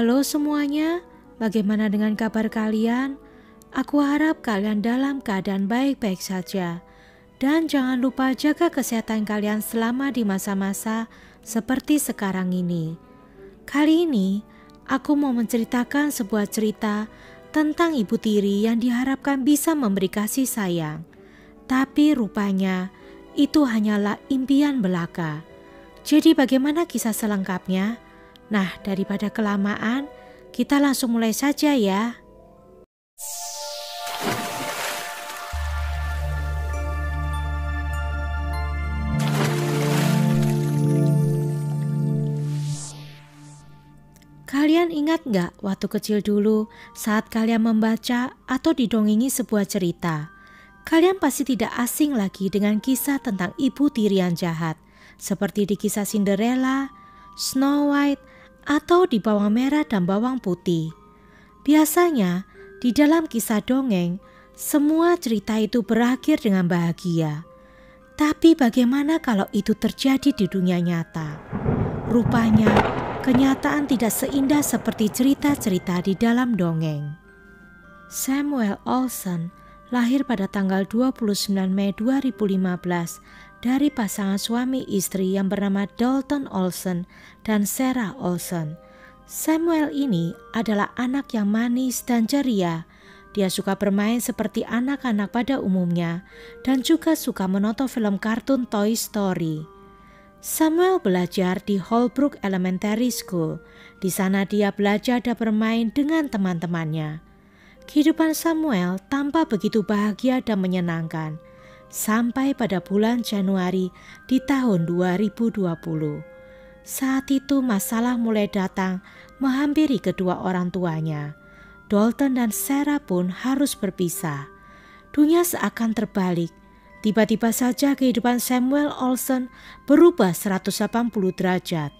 Halo semuanya, bagaimana dengan kabar kalian? Aku harap kalian dalam keadaan baik-baik saja. Dan jangan lupa jaga kesehatan kalian selama di masa-masa seperti sekarang ini. Kali ini, aku mau menceritakan sebuah cerita tentang ibu tiri yang diharapkan bisa memberi kasih sayang. Tapi rupanya, itu hanyalah impian belaka. Jadi bagaimana kisah selengkapnya? Nah, daripada kelamaan, kita langsung mulai saja ya. Kalian ingat nggak waktu kecil dulu saat kalian membaca atau didongengi sebuah cerita? Kalian pasti tidak asing lagi dengan kisah tentang ibu tiri yang jahat, seperti di kisah Cinderella, Snow White, atau di Bawang Merah dan Bawang Putih. Biasanya, di dalam kisah dongeng, semua cerita itu berakhir dengan bahagia. Tapi bagaimana kalau itu terjadi di dunia nyata? Rupanya, kenyataan tidak seindah seperti cerita-cerita di dalam dongeng. Samuel Olsen lahir pada tanggal 29 Mei 2015 dari pasangan suami istri yang bernama Dalton Olsen dan Sarah Olsen. Samuel ini adalah anak yang manis dan ceria. Dia suka bermain seperti anak-anak pada umumnya dan juga suka menonton film kartun Toy Story. Samuel belajar di Holbrook Elementary School. Di sana dia belajar dan bermain dengan teman-temannya. Kehidupan Samuel tampak begitu bahagia dan menyenangkan. Sampai pada bulan Januari di tahun 2020. Saat itu masalah mulai datang menghampiri kedua orang tuanya. Dalton dan Sarah pun harus berpisah. Dunia seakan terbalik. Tiba-tiba saja kehidupan Samuel Olsen berubah 180 derajat.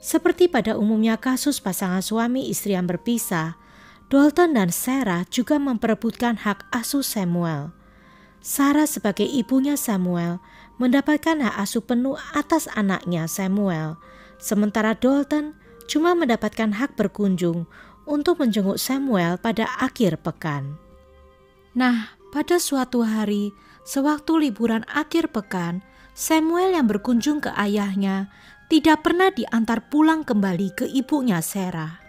Seperti pada umumnya kasus pasangan suami istri yang berpisah, Dalton dan Sarah juga memperebutkan hak asuh Samuel. Sarah sebagai ibunya Samuel mendapatkan hak asuh penuh atas anaknya Samuel, sementara Dalton cuma mendapatkan hak berkunjung untuk menjenguk Samuel pada akhir pekan. Nah, pada suatu hari, sewaktu liburan akhir pekan, Samuel yang berkunjung ke ayahnya tidak pernah diantar pulang kembali ke ibunya Sarah.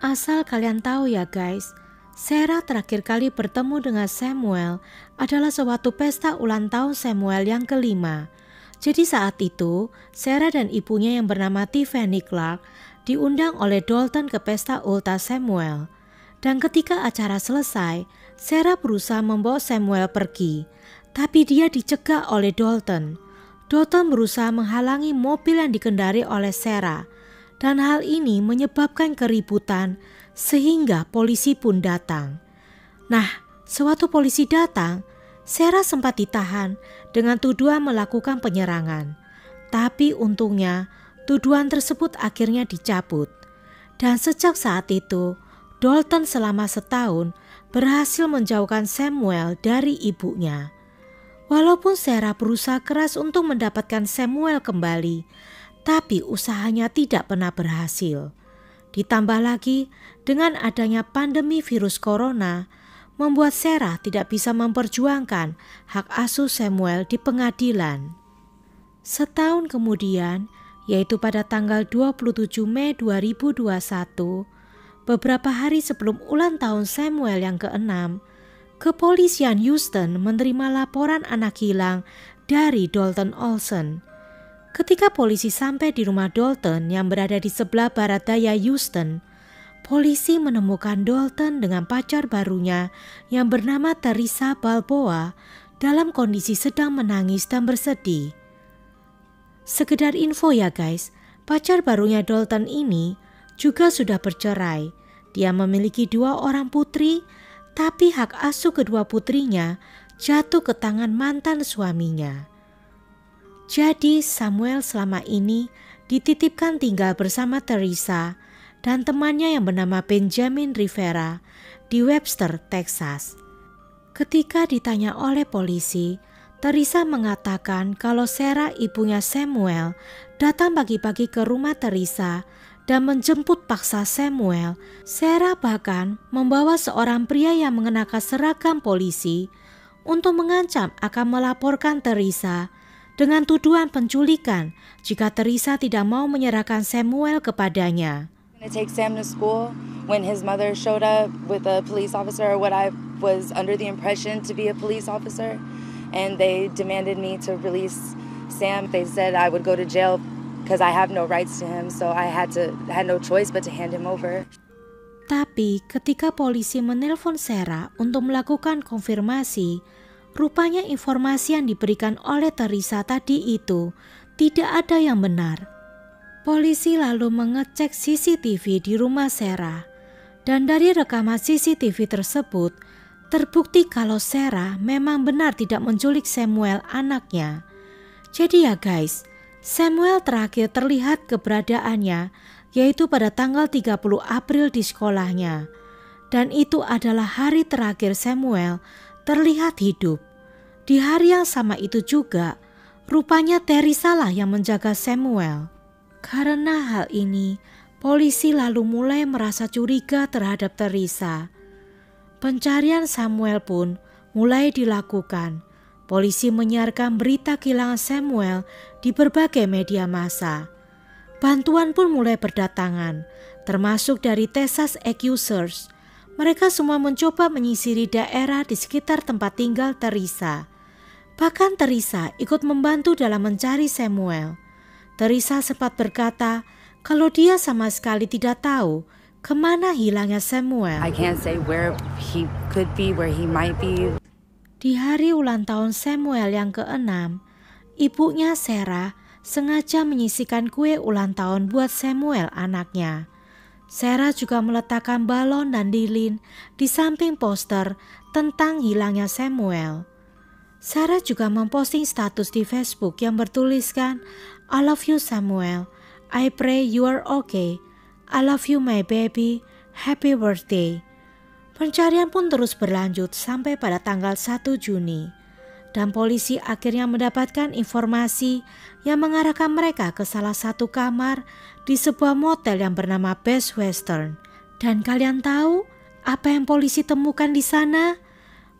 Asal kalian tahu ya guys, Sarah terakhir kali bertemu dengan Samuel adalah sewaktu pesta ulang tahun Samuel yang kelima. Jadi saat itu, Sarah dan ibunya yang bernama Tiffany Clark diundang oleh Dalton ke pesta ulta Samuel. Dan ketika acara selesai, Sarah berusaha membawa Samuel pergi, tapi dia dicegah oleh Dalton. Dalton berusaha menghalangi mobil yang dikendari oleh Sarah, dan hal ini menyebabkan keributan sehingga polisi pun datang. Nah, sewaktu polisi datang, Sarah sempat ditahan dengan tuduhan melakukan penyerangan. Tapi untungnya, tuduhan tersebut akhirnya dicabut. Dan sejak saat itu, Dalton selama setahun berhasil menjauhkan Samuel dari ibunya. Walaupun Sarah berusaha keras untuk mendapatkan Samuel kembali, tapi usahanya tidak pernah berhasil. Ditambah lagi dengan adanya pandemi virus corona, membuat Sarah tidak bisa memperjuangkan hak asuh Samuel di pengadilan. Setahun kemudian, yaitu pada tanggal 27 Mei 2021, beberapa hari sebelum ulang tahun Samuel yang ke-6, kepolisian Houston menerima laporan anak hilang dari Dalton Olsen. Ketika polisi sampai di rumah Dalton yang berada di sebelah barat daya Houston, polisi menemukan Dalton dengan pacar barunya yang bernama Teresa Balboa dalam kondisi sedang menangis dan bersedih. Sekedar info ya guys, pacar barunya Dalton ini juga sudah bercerai. Dia memiliki 2 orang putri, tapi hak asuh kedua putrinya jatuh ke tangan mantan suaminya. Jadi Samuel selama ini dititipkan tinggal bersama Teresa dan temannya yang bernama Benjamin Rivera di Webster, Texas. Ketika ditanya oleh polisi, Teresa mengatakan kalau Sarah ibunya Samuel datang pagi-pagi ke rumah Teresa dan menjemput paksa Samuel. Sarah bahkan membawa seorang pria yang mengenakan seragam polisi untuk mengancam akan melaporkan Teresa dengan tuduhan penculikan jika Teresa tidak mau menyerahkan Samuel kepadanya. To take Sam to school when his mother showed up with a police officer, or what I was under the impression to be a police officer, and they demanded me to release Sam. They said I would go to jail because I have no rights to him, so I had no choice but to hand him over. Tapi ketika polisi menelpon Sarah untuk melakukan konfirmasi, rupanya informasi yang diberikan oleh Teresa tadi itu tidak ada yang benar. Polisi lalu mengecek CCTV di rumah Sarah, dan dari rekaman CCTV tersebut terbukti kalau Sarah memang benar tidak menculik Samuel anaknya. Jadi ya guys, Samuel terakhir terlihat keberadaannya yaitu pada tanggal 30 April di sekolahnya. Dan itu adalah hari terakhir Samuel terlihat hidup. Di hari yang sama itu juga, rupanya Teresa lah yang menjaga Samuel. Karena hal ini, polisi lalu mulai merasa curiga terhadap Teresa. Pencarian Samuel pun mulai dilakukan. Polisi menyiarkan berita kehilangan Samuel di berbagai media massa. Bantuan pun mulai berdatangan, termasuk dari Texas Accusers. Mereka semua mencoba menyisiri daerah di sekitar tempat tinggal Teresa. Bahkan Teresa ikut membantu dalam mencari Samuel. Teresa sempat berkata kalau dia sama sekali tidak tahu kemana hilangnya Samuel. I can't say where he could be, where he might be. Di hari ulang tahun Samuel yang ke-6, ibunya Sarah sengaja menyisihkan kue ulang tahun buat Samuel anaknya. Sarah juga meletakkan balon dan lilin di samping poster tentang hilangnya Samuel. Sarah juga memposting status di Facebook yang bertuliskan, I love you Samuel, I pray you are okay, I love you my baby, happy birthday. Pencarian pun terus berlanjut sampai pada tanggal 1 Juni. Dan polisi akhirnya mendapatkan informasi yang mengarahkan mereka ke salah satu kamar di sebuah motel yang bernama Best Western. Dan kalian tahu apa yang polisi temukan di sana?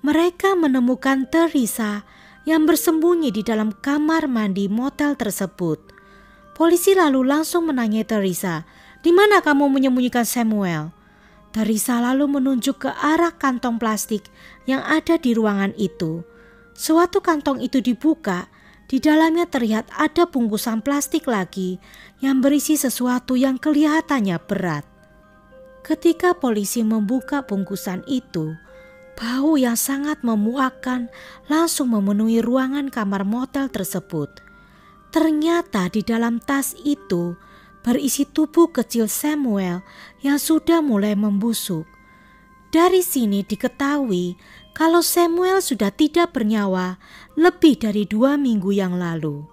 Mereka menemukan Teresa yang bersembunyi di dalam kamar mandi motel tersebut. Polisi lalu langsung menanyai Teresa, "Di mana kamu menyembunyikan Samuel?" Teresa lalu menunjuk ke arah kantong plastik yang ada di ruangan itu. Suatu kantong itu dibuka, di dalamnya terlihat ada bungkusan plastik lagi yang berisi sesuatu yang kelihatannya berat. Ketika polisi membuka bungkusan itu, bau yang sangat memuakkan langsung memenuhi ruangan kamar motel tersebut. Ternyata di dalam tas itu berisi tubuh kecil Samuel yang sudah mulai membusuk. Dari sini diketahui kalau Samuel sudah tidak bernyawa lebih dari 2 minggu yang lalu.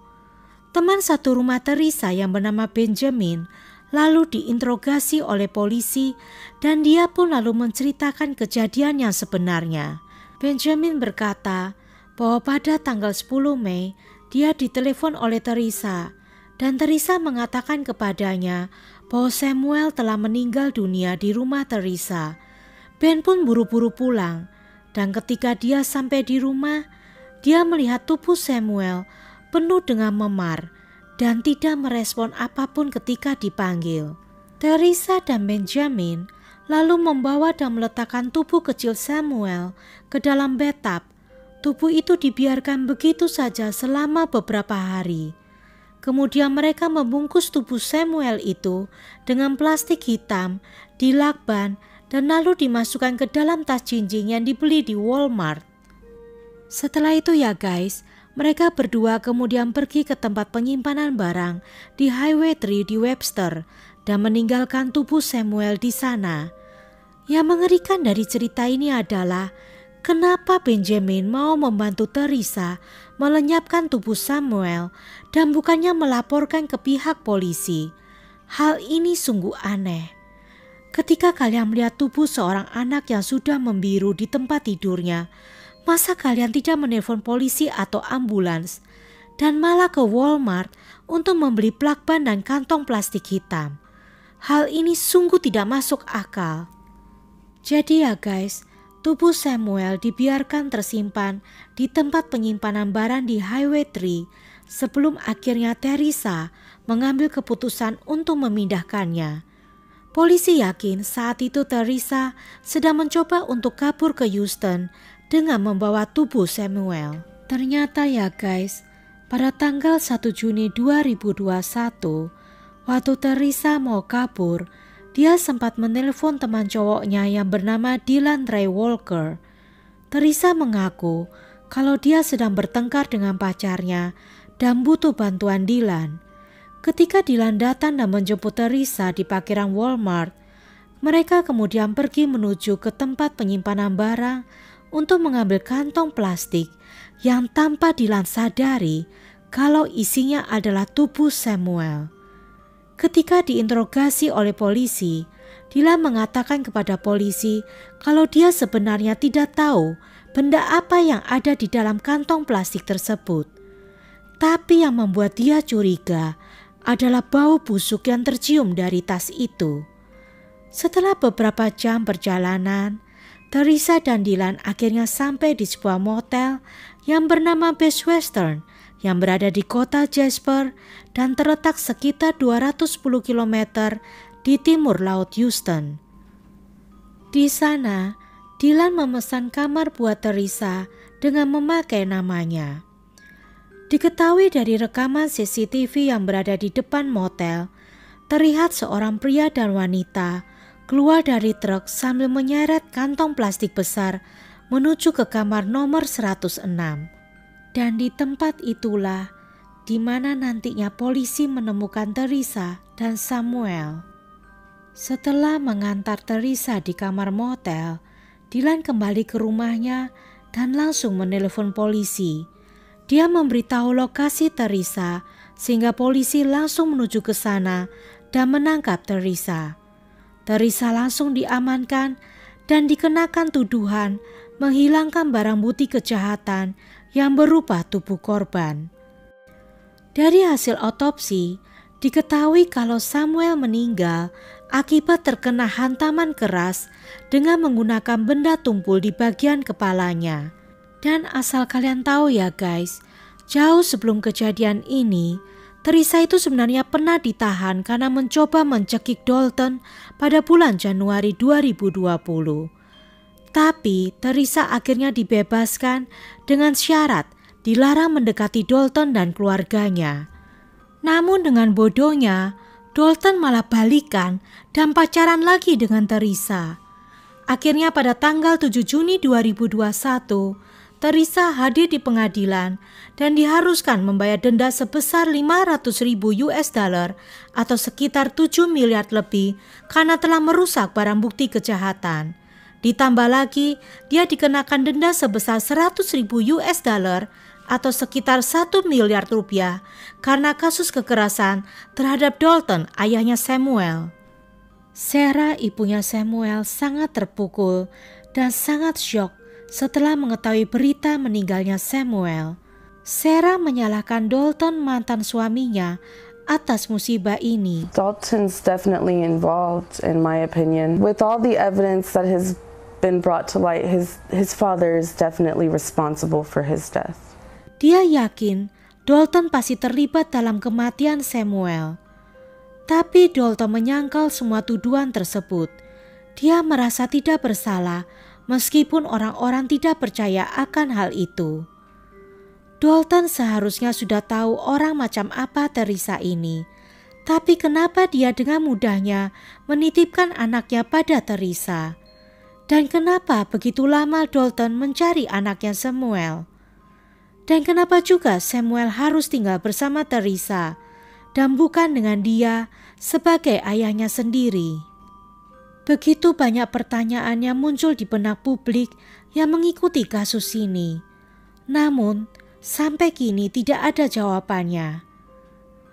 Teman satu rumah Teresa yang bernama Benjamin lalu diinterogasi oleh polisi dan dia pun lalu menceritakan kejadian yang sebenarnya. Benjamin berkata bahwa pada tanggal 10 Mei dia ditelepon oleh Teresa dan Teresa mengatakan kepadanya bahwa Samuel telah meninggal dunia di rumah Teresa. Ben pun buru-buru pulang. Dan ketika dia sampai di rumah, dia melihat tubuh Samuel penuh dengan memar dan tidak merespon apapun ketika dipanggil. Teresa dan Benjamin lalu membawa dan meletakkan tubuh kecil Samuel ke dalam bathtub. Tubuh itu dibiarkan begitu saja selama beberapa hari. Kemudian mereka membungkus tubuh Samuel itu dengan plastik hitam, dilakban, dan lalu dimasukkan ke dalam tas jinjing yang dibeli di Walmart. Setelah itu ya guys, mereka berdua kemudian pergi ke tempat penyimpanan barang di Highway 3 di Webster dan meninggalkan tubuh Samuel di sana. Yang mengerikan dari cerita ini adalah kenapa Benjamin mau membantu Teresa melenyapkan tubuh Samuel dan bukannya melaporkan ke pihak polisi. Hal ini sungguh aneh. Ketika kalian melihat tubuh seorang anak yang sudah membiru di tempat tidurnya, masa kalian tidak menelpon polisi atau ambulans dan malah ke Walmart untuk membeli plakban dan kantong plastik hitam? Hal ini sungguh tidak masuk akal. Jadi ya guys, tubuh Samuel dibiarkan tersimpan di tempat penyimpanan barang di Highway 3 sebelum akhirnya Teresa mengambil keputusan untuk memindahkannya. Polisi yakin saat itu Teresa sedang mencoba untuk kabur ke Houston dengan membawa tubuh Samuel. Ternyata ya guys, pada tanggal 1 Juni 2021, waktu Teresa mau kabur, dia sempat menelpon teman cowoknya yang bernama Dylan Ray Walker. Teresa mengaku kalau dia sedang bertengkar dengan pacarnya dan butuh bantuan Dylan. Ketika Dylan datang dan menjemput Teresa di parkiran Walmart, mereka kemudian pergi menuju ke tempat penyimpanan barang untuk mengambil kantong plastik yang tanpa Dylan sadari kalau isinya adalah tubuh Samuel. Ketika diinterogasi oleh polisi, Dylan mengatakan kepada polisi kalau dia sebenarnya tidak tahu benda apa yang ada di dalam kantong plastik tersebut. Tapi yang membuat dia curiga adalah bau busuk yang tercium dari tas itu. Setelah beberapa jam perjalanan, Teresa dan Dylan akhirnya sampai di sebuah motel yang bernama Best Western yang berada di kota Jasper dan terletak sekitar 210 km di timur laut Houston. Di sana, Dylan memesan kamar buat Teresa dengan memakai namanya. Diketahui dari rekaman CCTV yang berada di depan motel, terlihat seorang pria dan wanita keluar dari truk sambil menyeret kantong plastik besar menuju ke kamar nomor 106. Dan di tempat itulah di mana nantinya polisi menemukan Teresa dan Samuel. Setelah mengantar Teresa di kamar motel, Dylan kembali ke rumahnya dan langsung menelepon polisi. Dia memberitahu lokasi Teresa sehingga polisi langsung menuju ke sana dan menangkap Teresa. Teresa langsung diamankan dan dikenakan tuduhan menghilangkan barang bukti kejahatan yang berupa tubuh korban. Dari hasil otopsi, diketahui kalau Samuel meninggal akibat terkena hantaman keras dengan menggunakan benda tumpul di bagian kepalanya. Dan asal kalian tahu ya guys, jauh sebelum kejadian ini, Teresa itu sebenarnya pernah ditahan karena mencoba mencekik Dalton pada bulan Januari 2020. Tapi Teresa akhirnya dibebaskan dengan syarat dilarang mendekati Dalton dan keluarganya. Namun dengan bodohnya, Dalton malah balikan dan pacaran lagi dengan Teresa. Akhirnya pada tanggal 7 Juni 2021, Teresa hadir di pengadilan dan diharuskan membayar denda sebesar $500,000 atau sekitar 7 miliar lebih karena telah merusak barang bukti kejahatan. Ditambah lagi, dia dikenakan denda sebesar $100,000 atau sekitar 1 miliar rupiah karena kasus kekerasan terhadap Dalton, ayahnya Samuel. Sarah, ibunya Samuel, sangat terpukul dan sangat syok setelah mengetahui berita meninggalnya Samuel. Sarah menyalahkan Dalton, mantan suaminya, atas musibah ini. Dalton's definitely involved, in my opinion. With all the evidence that has been brought to light, his father is definitely responsible for his death. Dia yakin Dalton pasti terlibat dalam kematian Samuel. Tapi Dalton menyangkal semua tuduhan tersebut. Dia merasa tidak bersalah meskipun orang-orang tidak percaya akan hal itu. Dalton seharusnya sudah tahu orang macam apa Teresa ini. Tapi kenapa dia dengan mudahnya menitipkan anaknya pada Teresa? Dan kenapa begitu lama Dalton mencari anaknya Samuel? Dan kenapa juga Samuel harus tinggal bersama Teresa dan bukan dengan dia sebagai ayahnya sendiri? Begitu banyak pertanyaan yang muncul di benak publik yang mengikuti kasus ini. Namun, sampai kini tidak ada jawabannya.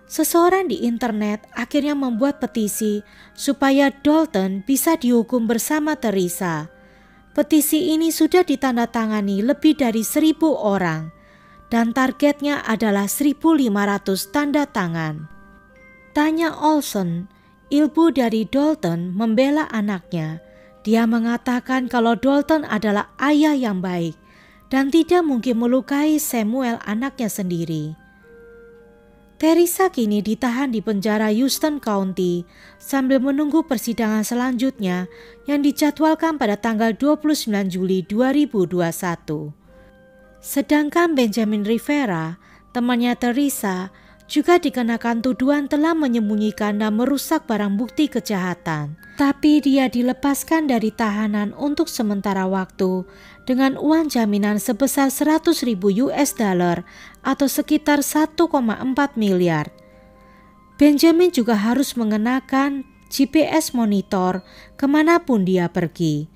Seseorang di internet akhirnya membuat petisi supaya Dalton bisa dihukum bersama Teresa. Petisi ini sudah ditandatangani lebih dari 1.000 orang dan targetnya adalah 1.500 tanda tangan. Tanya Olson, ibu dari Dalton membela anaknya. Dia mengatakan kalau Dalton adalah ayah yang baik dan tidak mungkin melukai Samuel anaknya sendiri. Teresa kini ditahan di penjara Houston County sambil menunggu persidangan selanjutnya yang dijadwalkan pada tanggal 29 Juli 2021. Sedangkan Benjamin Rivera, temannya Teresa, juga dikenakan tuduhan telah menyembunyikan dan merusak barang bukti kejahatan. Tapi dia dilepaskan dari tahanan untuk sementara waktu dengan uang jaminan sebesar 100.000 US dollar atau sekitar 1,4 miliar. Benjamin juga harus mengenakan GPS monitor kemanapun dia pergi.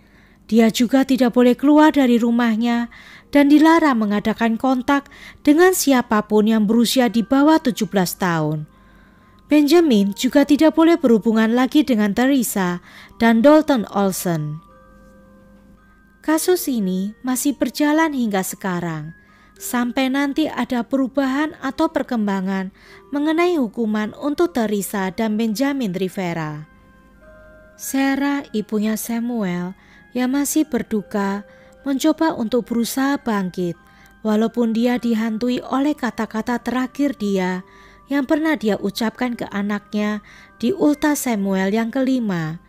Dia juga tidak boleh keluar dari rumahnya dan dilarang mengadakan kontak dengan siapapun yang berusia di bawah 17 tahun. Benjamin juga tidak boleh berhubungan lagi dengan Teresa dan Dalton Olson. Kasus ini masih berjalan hingga sekarang, sampai nanti ada perubahan atau perkembangan mengenai hukuman untuk Teresa dan Benjamin Rivera. Sarah, ibunya Samuel, yang masih berduka, mencoba untuk berusaha bangkit, walaupun dia dihantui oleh kata-kata terakhir dia yang pernah dia ucapkan ke anaknya di ulta Samuel yang kelima.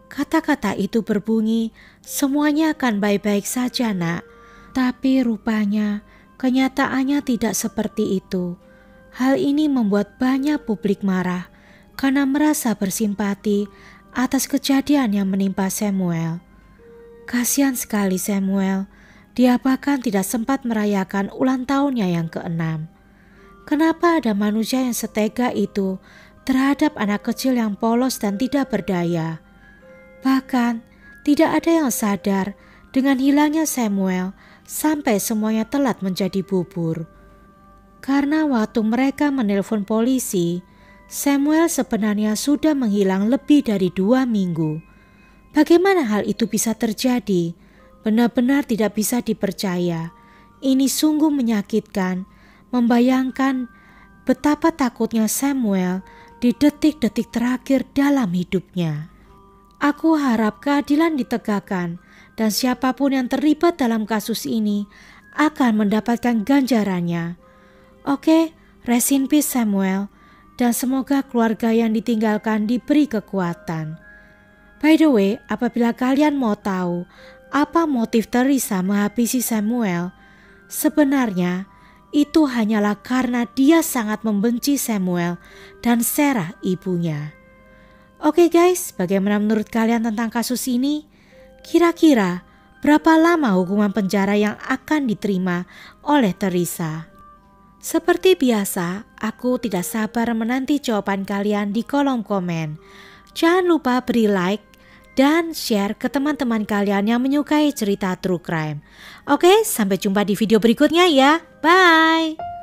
Kata-kata itu berbunyi, "Semuanya akan baik-baik saja, Nak." Tapi rupanya kenyataannya tidak seperti itu. Hal ini membuat banyak publik marah karena merasa bersimpati atas kejadian yang menimpa Samuel. Kasihan sekali Samuel, dia bahkan tidak sempat merayakan ulang tahunnya yang ke-6. Kenapa ada manusia yang setega itu terhadap anak kecil yang polos dan tidak berdaya? Bahkan tidak ada yang sadar dengan hilangnya Samuel sampai semuanya telat menjadi bubur. Karena waktu mereka menelpon polisi, Samuel sebenarnya sudah menghilang lebih dari 2 minggu. Bagaimana hal itu bisa terjadi? Benar-benar tidak bisa dipercaya. Ini sungguh menyakitkan, membayangkan betapa takutnya Samuel di detik-detik terakhir dalam hidupnya. Aku harap keadilan ditegakkan dan siapapun yang terlibat dalam kasus ini akan mendapatkan ganjarannya. Oke, rest in peace Samuel, dan semoga keluarga yang ditinggalkan diberi kekuatan. By the way, apabila kalian mau tahu apa motif Teresa menghabisi Samuel, sebenarnya itu hanyalah karena dia sangat membenci Samuel dan Sarah ibunya. Oke guys, bagaimana menurut kalian tentang kasus ini? Kira-kira berapa lama hukuman penjara yang akan diterima oleh Teresa? Seperti biasa, aku tidak sabar menanti jawaban kalian di kolom komen. Jangan lupa beri like dan share ke teman-teman kalian yang menyukai cerita true crime. Oke, sampai jumpa di video berikutnya ya. Bye!